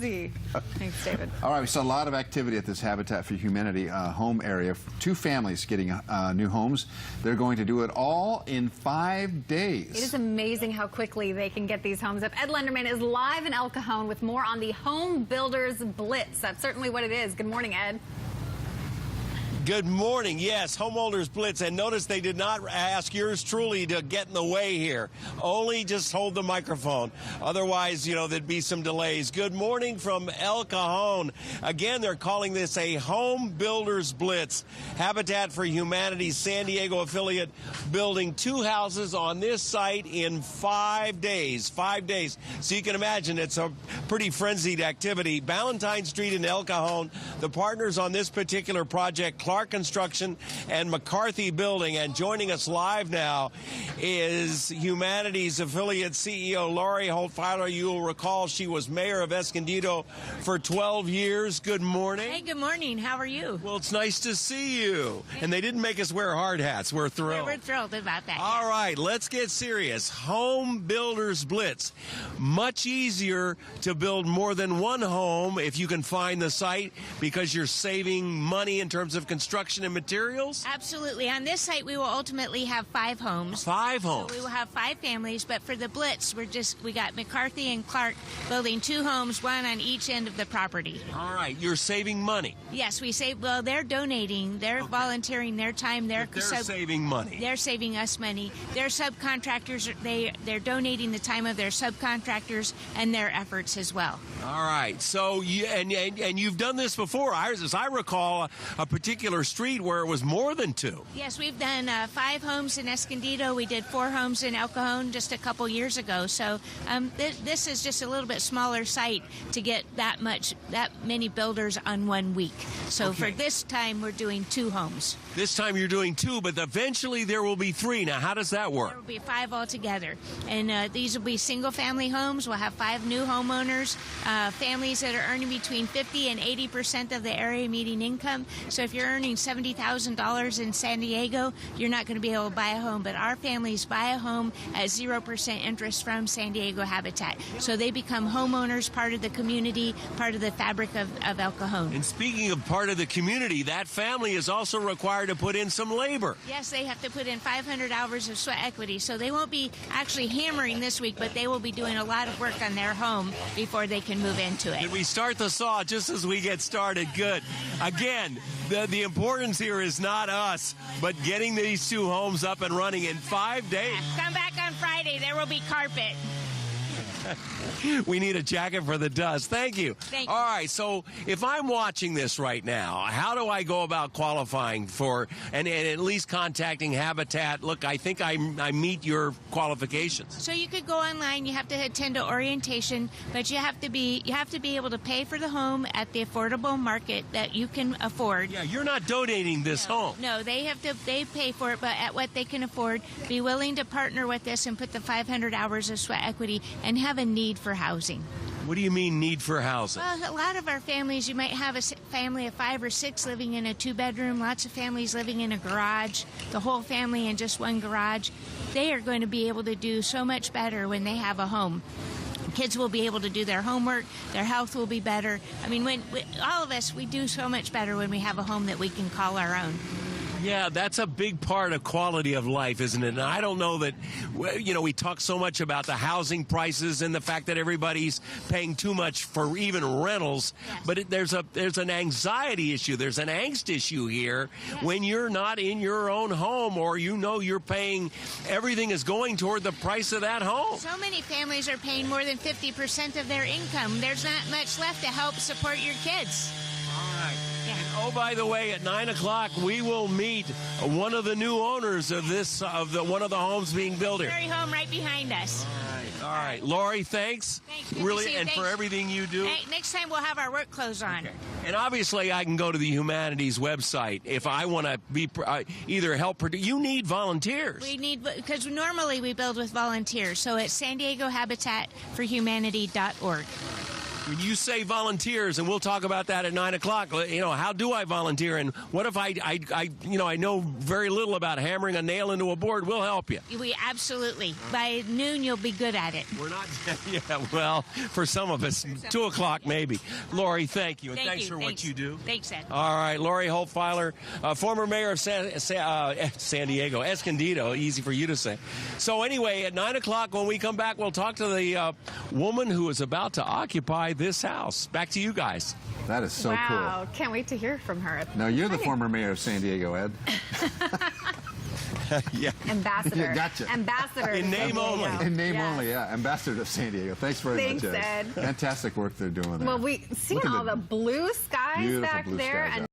cozy. Thanks, David. All right, we saw a lot of activity at this Habitat for Humanity home area. 2 families getting new homes. They're going to do it all in 5 days. It is amazing how quickly they can get these homes up. Ed Lenderman is live in El Cajon with more on the Home Builders Blitz. That's certainly what it is. Good morning, Ed. Good morning. Yes, Home Builders Blitz. And notice they did not ask yours truly to get in the way here. Only just hold the microphone. Otherwise, you know, there'd be some delays. Good morning from El Cajon. Again, they're calling this a Home Builders Blitz. Habitat for Humanity's San Diego affiliate building 2 houses on this site in 5 days. 5 days. So you can imagine it's a pretty frenzied activity. Ballantyne Street in El Cajon. The partners on this particular project, Clark Construction and McCarthy Building. And joining us live now is Humanity's affiliate CEO Lori Holtfiler. You'll recall she was mayor of Escondido for 12 years. Good morning. Hey, good morning. How are you? Well, it's nice to see you. And they didn't make us wear hard hats. We're thrilled. We're thrilled about that. All right, let's get serious. Home Builders Blitz. Much easier to build more than one home if you can find the site because you're saving money in terms of construction and materials? Absolutely. On this site, we will ultimately have 5 homes. 5 homes. So we will have 5 families, but for the Blitz, we got McCarthy and Clark building 2 homes, 1 on each end of the property. All right, you're saving money. Yes, we save. Well, they're donating, they're volunteering their time. They're saving money. They're saving us money. Their subcontractors, they're donating the time of their subcontractors and their efforts as well. All right. So and you've done this before. As I recall, a particular street where it was more than 2. Yes, we've done 5 homes in Escondido. We did 4 homes in El Cajon just a couple years ago. So this is just a little bit smaller site to get that many builders on 1 week. So for this time, we're doing 2 homes. This time you're doing 2, but eventually there will be 3. Now, how does that work? There will be 5 altogether. And these will be single-family homes. We'll have 5 new homeowners, families that are earning between 50 and 80% of the area median income. So if you're earning $70,000 in San Diego, you're not going to be able to buy a home. But our families buy a home at 0% interest from San Diego Habitat. So they become homeowners, part of the community, part of the fabric of El Cajon. And speaking of part of the community, that family is also required to put in some labor. Yes, they have to put in 500 hours of sweat equity. So they won't be actually hammering this week, but they will be doing a lot of work on their home before they can move into it. Can we start the saw just as we get started? Good. Again, the importance here is not us, but getting these 2 homes up and running in 5 days. Come back on Friday. There will be carpet. We need a jacket for the dust. Thank you. Thank you. All right, so if I'm watching this right now, how do I go about qualifying for and at least contacting Habitat? Look, I think I meet your qualifications. So you could go online. You have to attend an orientation, but you have to be able to pay for the home at the affordable market that you can afford. Yeah, you're not donating this home. No, they pay for it, but at what they can afford. Be willing to partner with us and put the 500 hours of sweat equity and have a need for housing. What do you mean need for housing? Well, a lot of our families, you might have a family of 5 or 6 living in a 2-bedroom, lots of families living in a garage, the whole family in just 1 garage. They are going to be able to do so much better when they have a home. Kids will be able to do their homework, their health will be better. I mean, all of us, we do so much better when we have a home that we can call our own. Yeah, that's a big part of quality of life, isn't it? And I don't know that, you know, we talk so much about the housing prices and the fact that everybody's paying too much for even rentals. Yes. But there's an anxiety issue. There's an angst issue here. Yes. When you're not in your own home or you know you're paying, everything is going toward the price of that home. So many families are paying more than 50% of their income. There's not much left to help support your kids. All right. And, oh, by the way, at 9 o'clock, we will meet one of the new owners of one of the homes being built here. Very home right behind us. All right. Lori, thanks. Really, and for everything you do. Hey, next time we'll have our work clothes on. Okay. And obviously, I can go to the Humanities website if I want to be either help. You need volunteers. We need, because normally we build with volunteers. So it's San Diego Habitat for Humanity.org. When you say volunteers, and we'll talk about that at 9 o'clock, how do I volunteer? And what if I know very little about hammering a nail into a board? We'll help you. We absolutely. By noon, you'll be good at it. We're not, well, for some of us, 2 o'clock maybe. Lori, thank you. And thanks for what you do. Thanks, Ed. All right, Lori Holtfiler, former mayor of San Diego, Escondido, easy for you to say. So anyway, at 9 o'clock when we come back, we'll talk to the woman who is about to occupy this house. Back to you guys. That is so cool. Wow, can't wait to hear from her. No, you're the former mayor of San Diego, Ed. Yeah. Ambassador. Yeah, gotcha. Ambassador. In to name San only. Diego. In name Yes. only, yeah. Ambassador to San Diego. Thanks very much, Thanks, Ed. Ed. Fantastic work they're doing there. Well, we see Look at all the blue skies beautiful back blue there. skies And